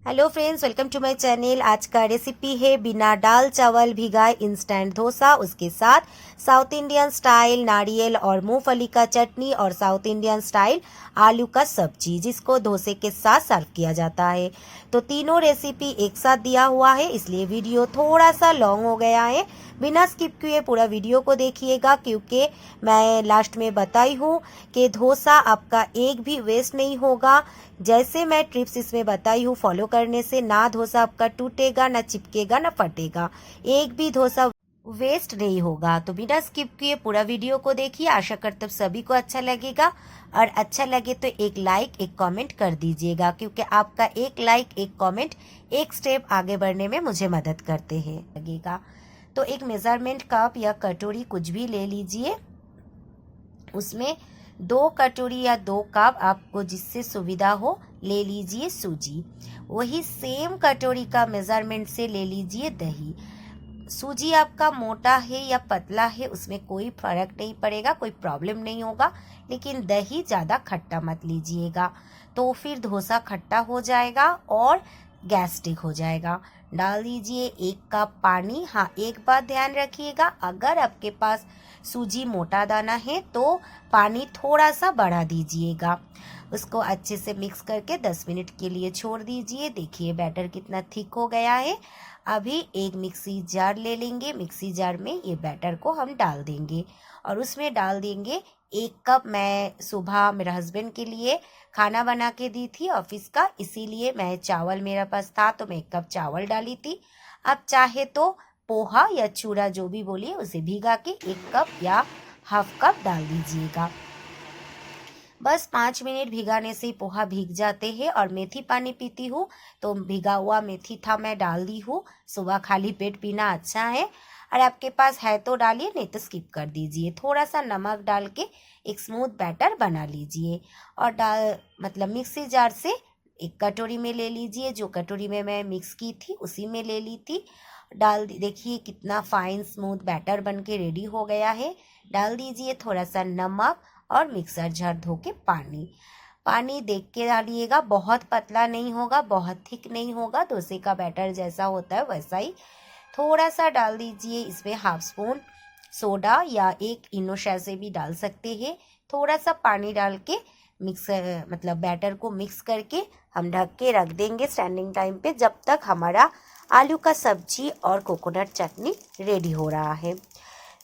Hello friends, welcome to my channel. आज का recipe है बिना दाल चावल भिगाए इंस्टेंट डोसा। उसके साथ साउथ इंडियन स्टाइल नारियल और मूंगफली का चटनी और साउथ इंडियन स्टाइल आलू का सब्जी, जिसको डोसे के साथ सर्व किया जाता है। तो तीनों रेसिपी एक साथ दिया हुआ है, इसलिए वीडियो थोड़ा सा लॉन्ग हो गया है। बिना स्किप किए पूरा वीडियो को देखिएगा, क्योंकि मैं लास्ट में बताई हूँ कि डोसा आपका एक भी वेस्ट नहीं होगा। जैसे मैं टिप्स इसमें बताई हूँ, फॉलो करने से ना डोसा आपका टूटेगा, ना चिपकेगा, ना फटेगा। एक भी डोसा वेस्ट नहीं होगा। तो बिना स्किप किए पूरा वीडियो को देखिए। आशा करते सभी को अच्छा लगेगा, और अच्छा लगे तो एक लाइक एक कमेंट कर दीजिएगा, क्योंकि आपका एक लाइक एक कमेंट एक स्टेप आगे बढ़ने में मुझे मदद करते हैं लगेगा। तो एक मेजरमेंट कप या कटोरी कुछ भी ले लीजिए। उसमें 2 कटोरी या 2 कप, आपको जिससे सुविधा हो, ले लीजिए सूजी। वही सेम कटोरी का मेजरमेंट से ले लीजिए दही। सूजी आपका मोटा है या पतला है, उसमें कोई फर्क नहीं पड़ेगा, कोई प्रॉब्लम नहीं होगा। लेकिन दही ज़्यादा खट्टा मत लीजिएगा, तो फिर डोसा खट्टा हो जाएगा और गैस्ट्रिक हो जाएगा। डाल दीजिए 1 कप पानी। हाँ, एक बात ध्यान रखिएगा, अगर आपके पास सूजी मोटा दाना है तो पानी थोड़ा सा बढ़ा दीजिएगा। उसको अच्छे से मिक्स करके 10 मिनट के लिए छोड़ दीजिए। देखिए बैटर कितना थिक हो गया है। अभी एक मिक्सी जार ले लेंगे। मिक्सी जार में ये बैटर को हम डाल देंगे और उसमें डाल देंगे 1 कप। मैं सुबह मेरे हस्बैंड के लिए खाना बना के दी थी ऑफिस का, इसीलिए मैं चावल मेरे पास था तो मैं 1 कप चावल डाली थी। आप चाहे तो पोहा या चूड़ा, जो भी बोलिए, उसे भिगा के 1 कप या हाफ कप डाल दीजिएगा। बस 5 मिनट भिगाने से पोहा भीग जाते हैं। और मेथी पानी पीती हूँ तो भिगा हुआ मेथी था, मैं डाल दी हूँ। सुबह खाली पेट पीना अच्छा है, और आपके पास है तो डालिए, नहीं तो स्किप कर दीजिए। थोड़ा सा नमक डाल के एक स्मूथ बैटर बना लीजिए और मिक्सी जार से एक कटोरी में ले लीजिए। जो कटोरी में मैं मिक्स की थी उसी में ले ली थी। देखिए कितना फाइन स्मूथ बैटर बन के रेडी हो गया है। डाल दीजिए थोड़ा सा नमक और मिक्सर जार धो के पानी। पानी देख के डालिएगा, बहुत पतला नहीं होगा, बहुत थिक नहीं होगा। डोसे का बैटर जैसा होता है वैसा ही। थोड़ा सा डाल दीजिए इसमें हाफ स्पून सोडा, या 1 इनो से भी डाल सकते हैं। थोड़ा सा पानी डाल के बैटर को मिक्स करके हम ढक के रख देंगे स्टैंडिंग टाइम पे, जब तक हमारा आलू का सब्जी और कोकोनट चटनी रेडी हो रहा है।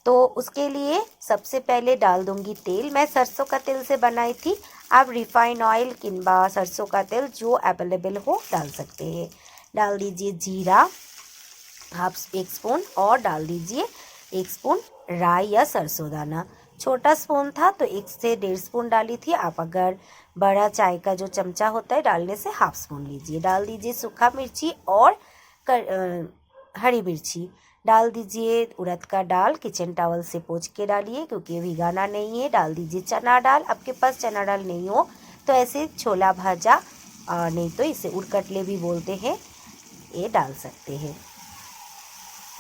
तो उसके लिए सबसे पहले डाल दूंगी तेल। मैं सरसों का तेल से बनाई थी। आप रिफाइन ऑयल किंबा सरसों का तेल जो अवेलेबल हो डाल सकते हैं। डाल दीजिए जीरा 1 स्पून, और डाल दीजिए 1 स्पून राई या सरसों दाना। छोटा स्पून था तो 1 से 1.5 स्पून डाली थी। आप अगर बड़ा चाय का जो चमचा होता है डालने से हाफ स्पून लीजिए। डाल दीजिए सूखा मिर्ची और हरी मिर्ची। डाल दीजिए उड़द का दाल, किचन टॉवल से पोंछ के डालिए, क्योंकि भिगाना नहीं है। डाल दीजिए चना दाल। आपके पास चना दाल नहीं हो तो ऐसे छोला भाजा, नहीं तो इसे उड़कटले भी बोलते हैं, ये डाल सकते हैं।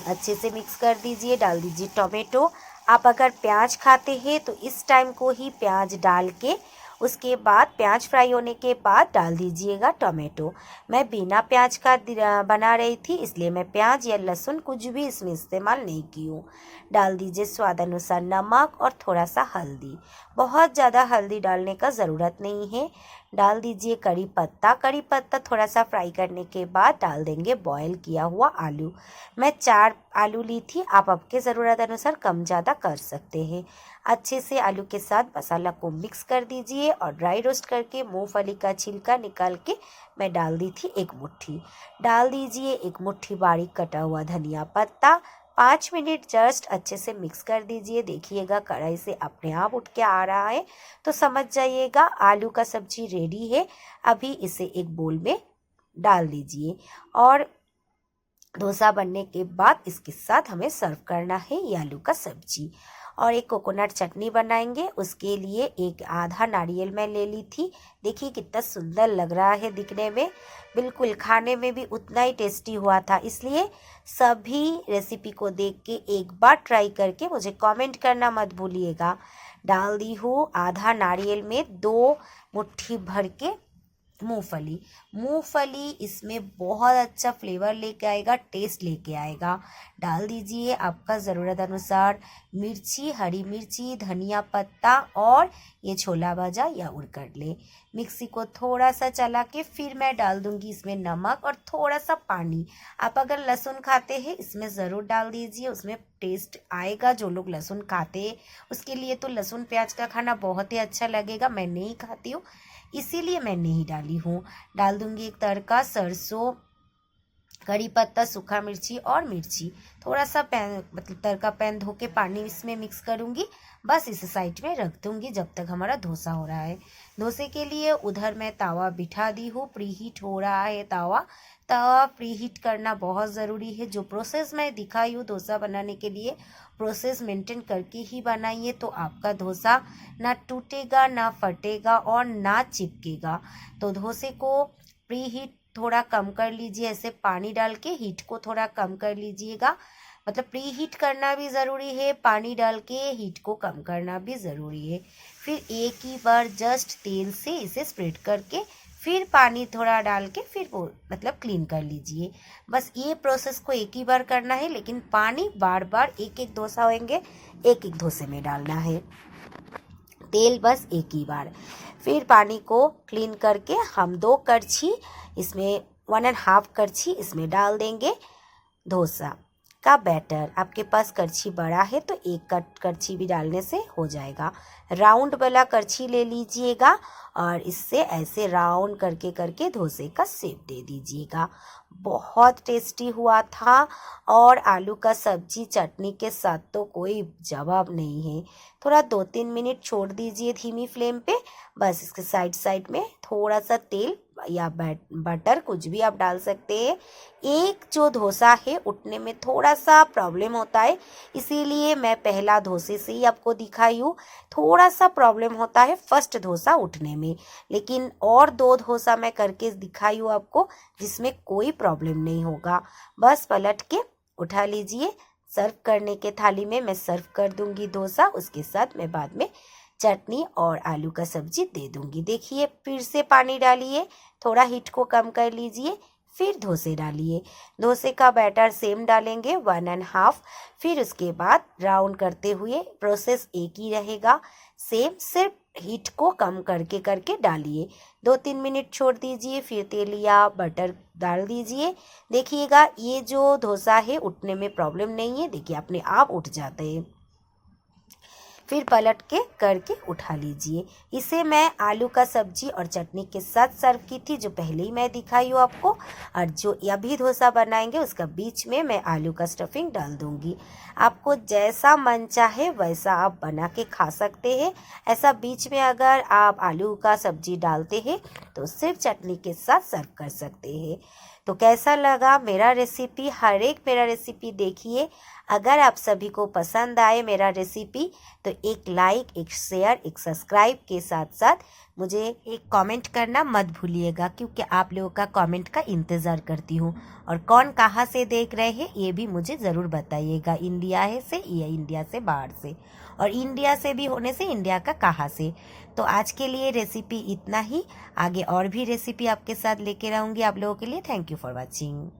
अच्छे से मिक्स कर दीजिए। डाल दीजिए टोमेटो। आप अगर प्याज खाते हैं तो इस टाइम को ही प्याज डाल के उसके बाद प्याज फ्राई होने के बाद डाल दीजिएगा टोमेटो। मैं बिना प्याज का बना रही थी, इसलिए मैं प्याज या लहसुन कुछ भी इसमें इस्तेमाल नहीं की हूँ। डाल दीजिए स्वाद अनुसार नमक और थोड़ा सा हल्दी। बहुत ज़्यादा हल्दी डालने का ज़रूरत नहीं है। डाल दीजिए करी पत्ता। करी पत्ता थोड़ा सा फ्राई करने के बाद डाल देंगे बॉयल किया हुआ आलू। मैं 4 आलू ली थी, आप आपके ज़रूरत अनुसार कम ज़्यादा कर सकते हैं। अच्छे से आलू के साथ मसाला को मिक्स कर दीजिए और ड्राई रोस्ट करके मूंगफली का छिलका निकाल के मैं डाल दी थी 1 मुट्ठी। डाल दीजिए 1 मुट्ठी बारीक कटा हुआ धनिया पत्ता। 5 मिनट जस्ट अच्छे से मिक्स कर दीजिए। देखिएगा कढ़ाई से अपने आप उठ के आ रहा है, तो समझ जाइएगा आलू का सब्जी रेडी है। अभी इसे एक बोल में डाल दीजिए, और डोसा बनने के बाद इसके साथ हमें सर्व करना है ये आलू का सब्जी। और एक कोकोनट चटनी बनाएंगे। उसके लिए एक आधा नारियल मैं ले ली थी। देखिए कितना सुंदर लग रहा है दिखने में, बिल्कुल खाने में भी उतना ही टेस्टी हुआ था। इसलिए सभी रेसिपी को देख के एक बार ट्राई करके मुझे कमेंट करना मत भूलिएगा। डाल दी हूँ आधा नारियल में 2 मुट्ठी भर के मूंगफली। मूंगफली इसमें बहुत अच्छा फ्लेवर लेके आएगा, टेस्ट लेके आएगा। डाल दीजिए आपका ज़रूरत अनुसार मिर्ची, हरी मिर्ची, धनिया पत्ता और ये छोला भाजा या उड़कड़ले। मिक्सी को थोड़ा सा चला के फिर मैं डाल दूंगी इसमें नमक और थोड़ा सा पानी। आप अगर लहसुन खाते हैं इसमें ज़रूर डाल दीजिए, उसमें टेस्ट आएगा। जो लोग लहसुन खाते हैं उसके लिए तो लहसुन प्याज का खाना बहुत ही अच्छा लगेगा। मैं नहीं खाती हूँ इसीलिए मैं नहीं डाली हूँ। डाल दूंगी एक तड़का, सरसों, कड़ी पत्ता, सूखा मिर्ची और मिर्ची। थोड़ा सा पैन मतलब तड़का पैन धो के पानी इसमें मिक्स करूँगी। बस इस साइड में रख दूँगी जब तक हमारा डोसा हो रहा है। डोसे के लिए उधर मैं तावा बिठा दी हूँ, प्रीहीट हो रहा है तावा। तवा प्रीहीट करना बहुत ज़रूरी है। जो प्रोसेस मैं दिखाई हूँ डोसा बनाने के लिए, प्रोसेस मेंटेन करके ही बनाइए तो आपका डोसा ना टूटेगा, ना फटेगा और ना चिपकेगा। तो डोसे को प्रीहीट थोड़ा कम कर लीजिए, ऐसे पानी डाल के हीट को थोड़ा कम कर लीजिएगा। मतलब प्री हीट करना भी ज़रूरी है, पानी डाल के हीट को कम करना भी ज़रूरी है। फिर एक ही बार जस्ट तेल से इसे स्प्रेड करके फिर पानी थोड़ा डाल के फिर वो मतलब क्लीन कर लीजिए। बस ये प्रोसेस को एक ही बार करना है, लेकिन पानी बार बार एक एक डोसा होंगे एक एक डोसे में डालना है, तेल बस एक ही बार। फिर पानी को क्लीन करके हम 2 करछी इसमें 1.5 करछी इसमें डाल देंगे डोसा का बैटर। आपके पास करछी बड़ा है तो एक करछी भी डालने से हो जाएगा। राउंड वाला करछी ले लीजिएगा और इससे ऐसे राउंड करके करके डोसे का शेप दे दीजिएगा। बहुत टेस्टी हुआ था और आलू का सब्जी चटनी के साथ तो कोई जवाब नहीं है। थोड़ा 2-3 मिनट छोड़ दीजिए धीमी फ्लेम पे। बस इसके साइड साइड में थोड़ा सा तेल या बटर कुछ भी आप डाल सकते हैं। एक जो डोसा है उठने में थोड़ा सा प्रॉब्लम होता है, इसीलिए मैं पहला डोसे से ही आपको दिखाई हूँ। थोड़ा सा प्रॉब्लम होता है फर्स्ट डोसा उठने में, लेकिन और 2 डोसा मैं करके दिखाई हूँ आपको जिसमें कोई प्रॉब्लम नहीं होगा। बस पलट के उठा लीजिए। सर्व करने के थाली में मैं सर्व कर दूंगी डोसा, उसके साथ मैं बाद में चटनी और आलू का सब्जी दे दूंगी। देखिए फिर से पानी डालिए, थोड़ा हीट को कम कर लीजिए, फिर डोसे डालिए। डोसे का बैटर सेम डालेंगे 1.5। फिर उसके बाद राउंड करते हुए प्रोसेस एक ही रहेगा सेम, सिर्फ हीट को कम करके करके डालिए। 2-3 मिनट छोड़ दीजिए, फिर तेल या बटर डाल दीजिए। देखिएगा ये जो डोसा है उठने में प्रॉब्लम नहीं है, देखिए अपने आप उठ जाते हैं। फिर पलट के करके उठा लीजिए। इसे मैं आलू का सब्जी और चटनी के साथ सर्व की थी, जो पहले ही मैं दिखाई हूँ आपको। और जो अभी डोसा बनाएंगे उसका बीच में मैं आलू का स्टफिंग डाल दूंगी। आपको जैसा मन चाहे वैसा आप बना के खा सकते हैं। ऐसा बीच में अगर आप आलू का सब्जी डालते हैं तो सिर्फ चटनी के साथ सर्व कर सकते हैं। तो कैसा लगा मेरा रेसिपी? हर एक मेरा रेसिपी देखिए। अगर आप सभी को पसंद आए मेरा रेसिपी तो एक लाइक, एक शेयर, एक सब्सक्राइब के साथ साथ मुझे एक कमेंट करना मत भूलिएगा, क्योंकि आप लोगों का कमेंट का इंतज़ार करती हूँ। और कौन कहाँ से देख रहे हैं ये भी मुझे ज़रूर बताइएगा, इंडिया है से या इंडिया से बाहर से, और इंडिया से भी होने से इंडिया का कहाँ से। तो आज के लिए रेसिपी इतना ही, आगे और भी रेसिपी आपके साथ लेके रहूँगी आप लोगों के लिए। Thank you for watching.